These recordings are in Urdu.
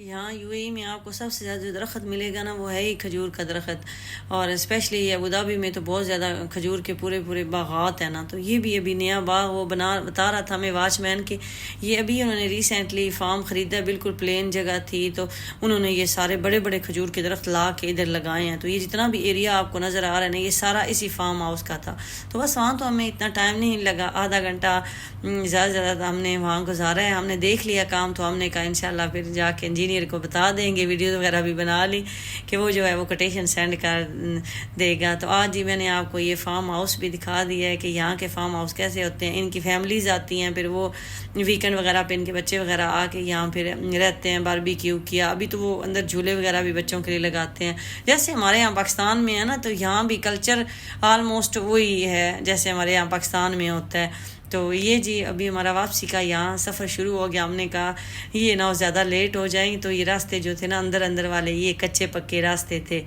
یہاں UAE میں آپ کو سب سے زیادہ جو درخت ملے گا نا وہ ہے ہی کھجور کا درخت، اور اسپیشلی ابوظہبی میں تو بہت زیادہ کھجور کے پورے پورے باغات ہیں نا. تو یہ بھی ابھی نیا باغ وہ بتا رہا تھا ہمیں واچ مین کہ یہ ابھی انہوں نے ریسنٹلی فارم خریدا، بالکل پلین جگہ تھی، تو انہوں نے یہ سارے بڑے بڑے کھجور کے درخت لا کے ادھر لگائے ہیں. تو یہ جتنا بھی ایریا آپ کو نظر آ رہا ہے نا یہ سارا اسی فارم ہاؤس کا تھا. تو بس وہاں تو ہمیں اتنا ٹائم نہیں لگا، آدھا گھنٹہ زیادہ زیادہ ہم نے وہاں گزارا ہے. ہم نے دیکھ لیا کام، تو ہم نے کہا انشاءاللہ پھر جا کے انجینئر کو بتا دیں گے، ویڈیوز وغیرہ بھی بنا لی کہ وہ جو ہے وہ کوٹیشن سینڈ کر دے گا. تو آج جی میں نے آپ کو یہ فارم ہاؤس بھی دکھا دیا ہے کہ یہاں کے فارم ہاؤس کیسے ہوتے ہیں. ان کی فیملیز آتی ہیں، پھر وہ ویکنڈ وغیرہ پہ ان کے بچے وغیرہ آ کے یہاں پھر رہتے ہیں. باربیکیو کیا، ابھی تو وہ اندر جھولے وغیرہ بھی بچوں کے لیے لگاتے ہیں، جیسے ہمارے یہاں پاکستان میں ہے نا. تو یہاں بھی کلچر آلموسٹ وہی ہے جیسے ہمارے یہاں پاکستان میں ہوتا ہے. تو یہ جی ابھی ہمارا واپسی کا یہاں سفر شروع ہو گیا. ہم نے کہا یہ نہ زیادہ لیٹ ہو جائیں. تو یہ راستے جو تھے نا اندر والے یہ کچے پکے راستے تھے.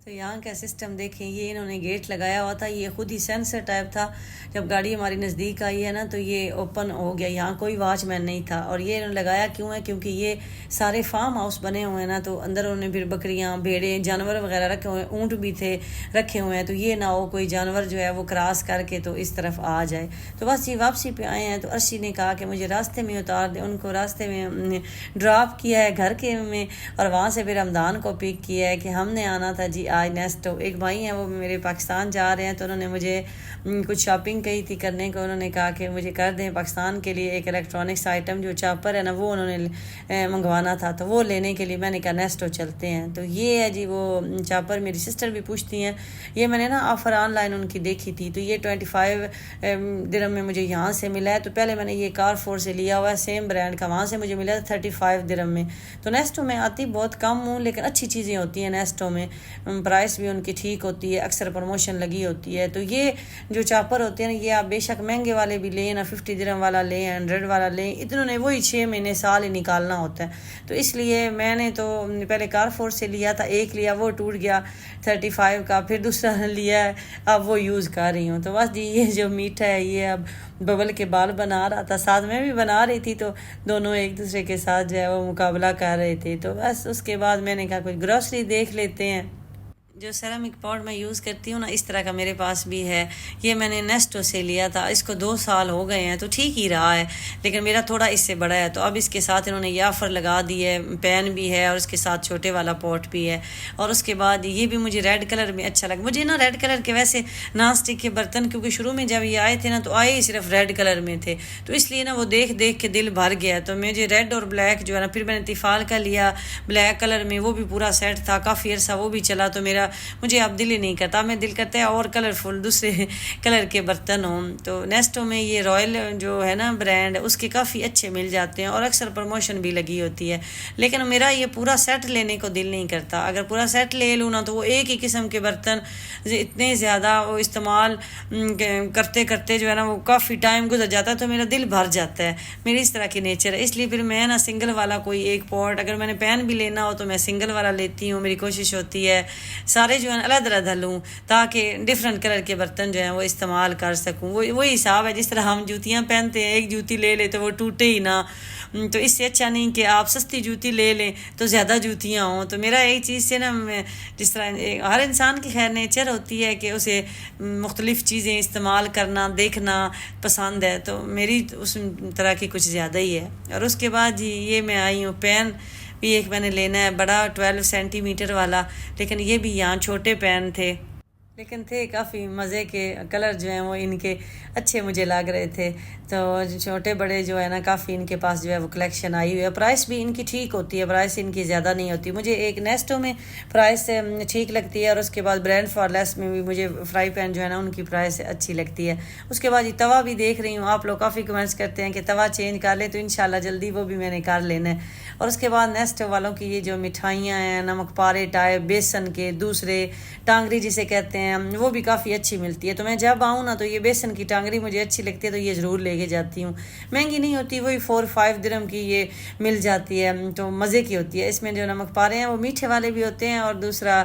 تو یہاں کا سسٹم دیکھیں، یہ انہوں نے گیٹ لگایا ہوا تھا، یہ خود ہی سینسر ٹائپ تھا. جب گاڑی ہماری نزدیک آئی ہے نا تو یہ اوپن ہو گیا. یہاں کوئی واچ مین نہیں تھا. اور یہ انہوں نے لگایا کیوں ہے؟ کیونکہ یہ سارے فارم ہاؤس بنے ہوئے ہیں نا، تو اندر انہوں نے پھر بکریاں، بھیڑیں، جانور وغیرہ رکھے ہوئے ہیں، اونٹ بھی تھے رکھے ہوئے ہیں. تو یہ نہ ہو کوئی جانور جو ہے وہ کراس کر کے تو اس طرف آ جائے. تو بس یہ واپسی پہ آئے ہیں. تو عرشی نے کہا کہ مجھے راستے میں اتار دیں. ان کو راستے میں ڈراپ کیا ہے گھر کے میں، اور وہاں سے پھر رمضان کو پک کیا ہے کہ ہم نے آنا تھا جی آج نیسٹو. ایک بھائی ہیں وہ میرے پاکستان جا رہے ہیں، تو انہوں نے مجھے کچھ شاپنگ کہی تھی کرنے کو. انہوں نے کہا کہ مجھے کر دیں پاکستان کے لیے ایک الیکٹرانکس آئٹم جو چاپر ہے نا وہ انہوں نے منگوانا تھا. تو وہ لینے کے لیے میں نے کہا نیسٹو چلتے ہیں. تو یہ ہے جی وہ چاپر. میری سسٹر بھی پوچھتی ہیں، یہ میں نے نا آفر آن لائن ان کی دیکھی تھی. تو یہ 25 درہم میں مجھے یہاں سے ملا ہے. تو پہلے میں نے یہ کارفور سے لیا ہوا ہے سیم برانڈ کا، وہاں سے مجھے ملا 35 درہم میں. تو نیسٹو میں آتی بہت کم ہوں، لیکن اچھی چیزیں ہوتی ہیں نیسٹو میں، پرائس بھی ان کی ٹھیک ہوتی ہے، اکثر پروموشن لگی ہوتی ہے. تو یہ جو چاپر ہوتے ہیں یہ آپ بے شک مہنگے والے بھی لیں نا، 50 درہم والا لیں، 100 والا لیں، اتنوں نے وہی 6 مہینے سال ہی نکالنا ہوتا ہے. تو اس لیے میں نے تو پہلے کارفور سے لیا تھا، ایک لیا وہ ٹوٹ گیا 35 کا، پھر دوسرا لیا ہے اب وہ یوز کر رہی ہوں. تو بس جی یہ جو میٹھا ہے یہ اب ببل کے بال بنا رہا تھا، ساتھ میں بھی بنا رہی تھی. تو دونوں ایک دوسرے کے ساتھ جو ہے وہ مقابلہ کر رہے تھے. تو بس اس کے بعد میں نے کہا کچھ گروسری دیکھ لیتے ہیں. جو سیرامک پاٹ میں یوز کرتی ہوں نا اس طرح کا میرے پاس بھی ہے. یہ میں نے نیسٹو سے لیا تھا، اس کو 2 سال ہو گئے ہیں، تو ٹھیک ہی رہا ہے، لیکن میرا تھوڑا اس سے بڑا ہے. تو اب اس کے ساتھ انہوں نے یہ آفر لگا دی ہے، پین بھی ہے اور اس کے ساتھ چھوٹے والا پاٹ بھی ہے. اور اس کے بعد یہ بھی مجھے ریڈ کلر میں اچھا لگا. مجھے نا ریڈ کلر کے ویسے نان اسٹک کے برتن، کیونکہ شروع میں جب یہ آئے تھے نا تو آئے ہی صرف ریڈ کلر میں تھے، تو اس لیے نا وہ دیکھ کے دل بھر گیا. تو مجھے ریڈ اور بلیک جو ہے نا، پھر میں نے تیفال کا لیا بلیک کلر میں، وہ بھی پورا سیٹ تھا، کافی عرصہ وہ بھی چلا. تو مجھے اب دل ہی نہیں کرتا، میں دل کرتا ہے اور کلرفل دوسرے کلر کے برتن ہوں. تو نیسٹو میں یہ رائل جو ہے نا برانڈ، اس کے کافی اچھے مل جاتے ہیں اور اکثر پروموشن بھی لگی ہوتی ہے. لیکن میرا یہ پورا سیٹ لینے کو دل نہیں کرتا. اگر پورا سیٹ لے لوں نا تو وہ ایک ہی قسم کے برتن اتنے زیادہ وہ استعمال کرتے جو ہے نا وہ کافی ٹائم گزر جاتا ہے، تو میرا دل بھر جاتا ہے. میری اس طرح کی نیچر ہے، اس لیے پھر میں نا سنگل والا کوئی ایک پاٹ، اگر میں نے پین بھی لینا ہو تو میں سنگل والا لیتی ہوں. میری کوشش ہوتی ہے سارے جو ہے علیحدہ لوں تاکہ ڈفرینٹ کلر کے برتن جو ہیں وہ استعمال کر سکوں. وہی حساب ہے جس طرح ہم جوتیاں پہنتے ہیں، ایک جوتی لے لے تو وہ ٹوٹے ہی نہ. تو اس سے اچھا نہیں کہ آپ سستی جوتی لے لیں تو زیادہ جوتیاں ہوں. تو میرا ایک چیز سے نا جس طرح ہر انسان کی خیر نیچر ہوتی ہے کہ اسے مختلف چیزیں استعمال کرنا دیکھنا پسند ہے، تو میری اس طرح کی کچھ زیادہ ہی ہے. اور اس کے بعد جی یہ میں آئی ہوں پین بھی ایک میں نے لینا ہے بڑا 12 سینٹی میٹر والا، لیکن یہ بھی یہاں چھوٹے پین تھے، لیکن تھے کافی مزے کے. کلر جو ہیں وہ ان کے اچھے مجھے لگ رہے تھے. تو چھوٹے بڑے جو ہے نا کافی ان کے پاس جو ہے وہ کلیکشن آئی ہوئی ہے. پرائس بھی ان کی ٹھیک ہوتی ہے، پرائس ان کی زیادہ نہیں ہوتی. مجھے ایک نیسٹو میں پرائس ٹھیک لگتی ہے، اور اس کے بعد برینڈ فار لیس میں بھی مجھے فرائی پین جو ہے نا ان کی پرائس اچھی لگتی ہے. اس کے بعد یہ توا بھی دیکھ رہی ہوں، آپ لوگ کافی کمنٹس کرتے ہیں کہ توا چینج کر لیں، تو انشاءاللہ جلدی وہ بھی میں نے کر لینا ہے. اور اس کے بعد نیسٹو والوں کی یہ جو مٹھائیاں ہیں نمک پارے ٹائپ بیسن کے، دوسرے ٹانگری جسے کہتے ہیں، ہیں وہ بھی کافی اچھی ملتی ہے. تو میں جب آؤں نا تو یہ بیسن کی ٹانگری مجھے اچھی لگتی ہے تو یہ ضرور لے کے جاتی ہوں. مہنگی نہیں ہوتی, وہی 4-5 درہم کی یہ مل جاتی ہے, تو مزے کی ہوتی ہے. اس میں جو نمک پارے ہیں وہ میٹھے والے بھی ہوتے ہیں اور دوسرا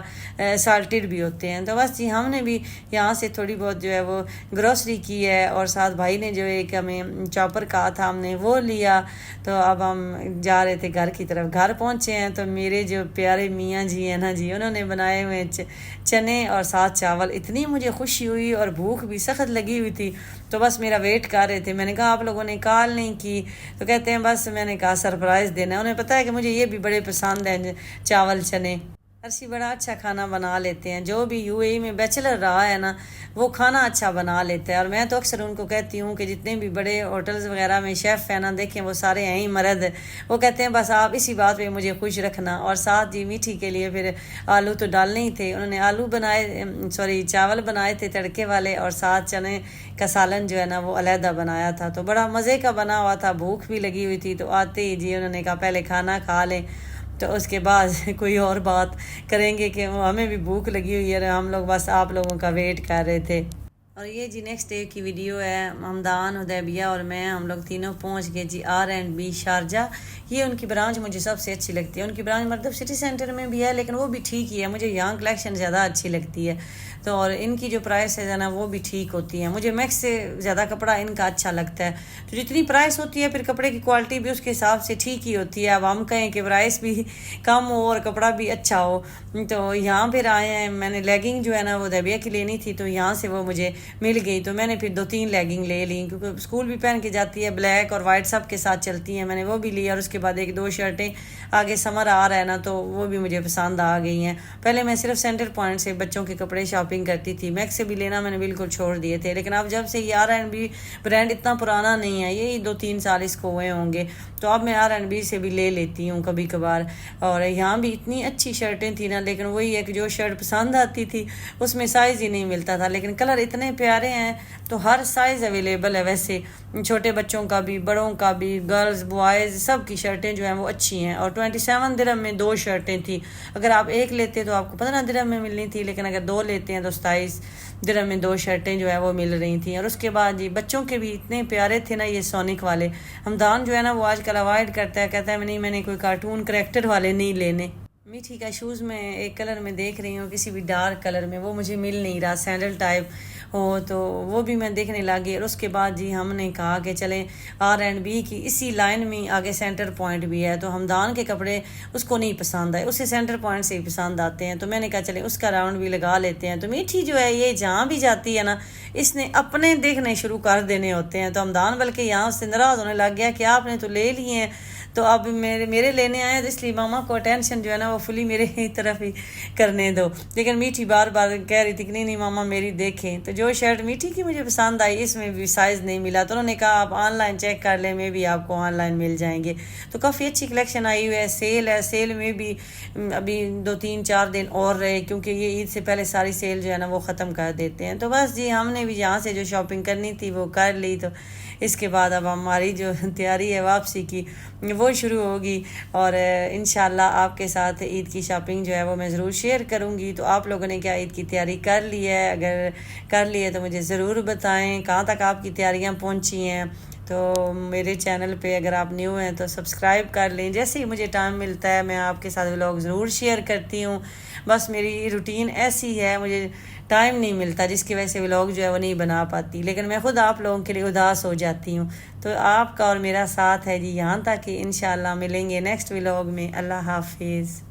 سالٹڈ بھی ہوتے ہیں. تو بس جی ہم نے بھی یہاں سے تھوڑی بہت جو ہے وہ گروسری کی ہے, اور ساتھ بھائی نے جو ایک ہمیں چاپر کہا تھا ہم نے وہ لیا. تو اب ہم جا رہے تھے گھر کی طرف. گھر پہنچے ہیں تو میرے جو پیارے میاں جی ہیں نا جی, انہوں نے بنائے ہوئے چنے اور ساتھ چاول. اتنی مجھے خوشی ہوئی اور بھوک بھی سخت لگی ہوئی تھی, تو بس میرا ویٹ کر رہے تھے. میں نے کہا آپ لوگوں نے کال نہیں کی, تو کہتے ہیں بس میں نے کہا سرپرائز دینا. انہیں پتہ ہے کہ مجھے یہ بھی بڑے پسند ہیں چاول چنے. ارسی بڑا اچھا کھانا بنا لیتے ہیں, جو بھی یو اے ای میں بیچلر رہا ہے نا وہ کھانا اچھا بنا لیتا ہے. اور میں تو اکثر ان کو کہتی ہوں کہ جتنے بھی بڑے ہوٹلز وغیرہ میں شیف ہیں نا, دیکھیں وہ سارے ہیں ہی مرد. وہ کہتے ہیں بس آپ اسی بات پہ مجھے خوش رکھنا. اور ساتھ جی میٹھی کے لیے پھر آلو تو ڈالنے ہی تھے. انہوں نے آلو بنائے, چاول بنائے تھے تڑکے والے, اور ساتھ چنے کا سالن جو ہے نا وہ علیحدہ بنایا تھا. تو بڑا مزے کا بنا ہوا تھا, بھوک بھی لگی ہوئی تھی. تو آتے ہی جی انہوں نے کہا پہلے کھانا کھا لیں, تو اس کے بعد کوئی اور بات کریں گے, کہ ہمیں بھی بھوک لگی ہوئی ہے, ہم لوگ بس آپ لوگوں کا ویٹ کر رہے تھے. اور یہ جی نیکسٹ ڈے کی ویڈیو ہے. ہمدان, حدیبیہ اور میں, ہم لوگ تینوں پہنچ گئے جی R&B شارجہ. یہ ان کی برانچ مجھے سب سے اچھی لگتی ہے. ان کی برانچ مطلب سٹی سینٹر میں بھی ہے لیکن وہ بھی ٹھیک ہی ہے. مجھے یہاں کلیکشن زیادہ اچھی لگتی ہے. تو اور ان کی جو پرائس ہے نا وہ بھی ٹھیک ہوتی ہے. مجھے میکس سے زیادہ کپڑا ان کا اچھا لگتا ہے. تو جتنی پرائس ہوتی ہے پھر کپڑے کی کوالٹی بھی اس کے حساب سے ٹھیک ہی ہوتی ہے. اب ہم کہیں کہ پرائس بھی کم ہو اور کپڑا بھی اچھا ہو. تو یہاں پھر آئے ہیں, میں نے لیگنگ جو ہے نا وہ حدیبیہ کی لینی تھی, تو یہاں سے وہ مجھے مل گئی. تو میں نے پھر 2-3 لیگنگ لے لی, کیونکہ اسکول بھی پہن کے جاتی ہے, بلیک اور وائٹ سب کے ساتھ چلتی ہیں. میں نے وہ بھی لی, اور اس کے بعد 1-2 شرٹیں. آگے سمر آ رہا ہے نا تو وہ بھی مجھے پسند آ گئی ہیں. پہلے میں صرف سینٹر پوائنٹ سے بچوں کے کپڑے شاپنگ کرتی تھی, میکس سے بھی لینا میں نے بالکل چھوڑ دیے تھے. لیکن اب جب سے یہ R&B برانڈ اتنا پرانا نہیں ہے, یہی 2-3 سال اس کو ہوئے ہوں گے, تو اب میں R&B سے بھی لے لیتی ہوں کبھی کبھار. اور یہاں بھی اتنی اچھی شرٹیں تھیں نا, لیکن وہی ہے کہ جو شرٹ پسند آتی تھی اس میں سائز ہی نہیں ملتا تھا. لیکن کلر اتنے پیارے ہیں, تو ہر سائز اویلیبل ہے. ویسے چھوٹے بچوں کا بھی, بڑوں کا بھی, گرلز بوائز سب کی شرٹیں جو ہیں وہ اچھی ہیں. اور 27 درہم میں 2 شرٹیں تھیں. اگر آپ ایک لیتے تو آپ کو 15 درہم میں ملنی تھی, لیکن اگر 2 لیتے ہیں تو 27 درہم میں 2 شرٹیں جو ہے وہ مل رہی تھیں. اور اس کے بعد جی بچوں کے بھی اتنے پیارے تھے نا یہ سونک والے. ہمدان جو ہے نا وہ آج کل اوائڈ کرتا ہے, کہتا ہے میں نے کوئی کارٹون کریکٹر والے نہیں لینے. میٹھی کا شوز میں ایک کلر میں دیکھ رہی ہوں, کسی بھی ڈارک کلر میں, وہ مجھے مل نہیں رہا, سینڈل ٹائپ ہو, تو وہ بھی میں دیکھنے لگی. اور اس کے بعد جی ہم نے کہا کہ چلیں R&B کی اسی لائن میں آگے سینٹر پوائنٹ بھی ہے. تو ہمدان کے کپڑے اس کو نہیں پسند آئے, اسے سینٹر پوائنٹ سے ہی پسند آتے ہیں. تو میں نے کہا چلیں اس کا راؤنڈ بھی لگا لیتے ہیں. تو میٹھی جو ہے یہ جہاں بھی جاتی ہے نا, اس نے اپنے دیکھنے شروع کر دینے ہوتے ہیں. تو ہمدان بلکہ یہاں سے ناراض ہونے لگ گیا کہ آپ نے تو لے لیے ہیں, تو اب میرے لینے آئے, تو اس لیے ماما کو اٹینشن جو ہے نا وہ فلی میرے ہی طرف ہی کرنے دو. لیکن میٹھی بار بار کہہ رہی تھی کہ نہیں ماما میری دیکھیں. تو جو شرٹ میٹھی کی مجھے پسند آئی اس میں بھی سائز نہیں ملا, تو انہوں نے کہا آپ آن لائن چیک کر لیں, میں بھی آپ کو آن لائن مل جائیں گے. تو کافی اچھی کلیکشن آئی ہوئی ہے. سیل ہے, سیل میں بھی ابھی 2-3-4 دن اور رہے, کیونکہ یہ عید سے پہلے ساری سیل جو ہے نا وہ ختم کر دیتے ہیں. تو بس جی ہم نے بھی یہاں سے جو شاپنگ کرنی تھی وہ کر لی. تو اس کے بعد اب ہماری جو تیاری ہے واپسی کی وہ شروع ہوگی, اور انشاءاللہ آپ کے ساتھ عید کی شاپنگ جو ہے وہ میں ضرور شیئر کروں گی. تو آپ لوگوں نے کیا عید کی تیاری کر لی ہے؟ اگر کر لی ہے تو مجھے ضرور بتائیں کہاں تک آپ کی تیاریاں پہنچی ہیں. تو میرے چینل پہ اگر آپ نیو ہیں تو سبسکرائب کر لیں. جیسے ہی مجھے ٹائم ملتا ہے میں آپ کے ساتھ ولاگ ضرور شیئر کرتی ہوں. بس میری روٹین ایسی ہے, مجھے ٹائم نہیں ملتا جس کی وجہ سے ولاگ جو ہے وہ نہیں بنا پاتی. لیکن میں خود آپ لوگوں کے لیے اداس ہو جاتی ہوں. تو آپ کا اور میرا ساتھ ہے جی یہاں تک کہ انشاءاللہ ملیں گے نیکسٹ ولاگ میں. اللہ حافظ.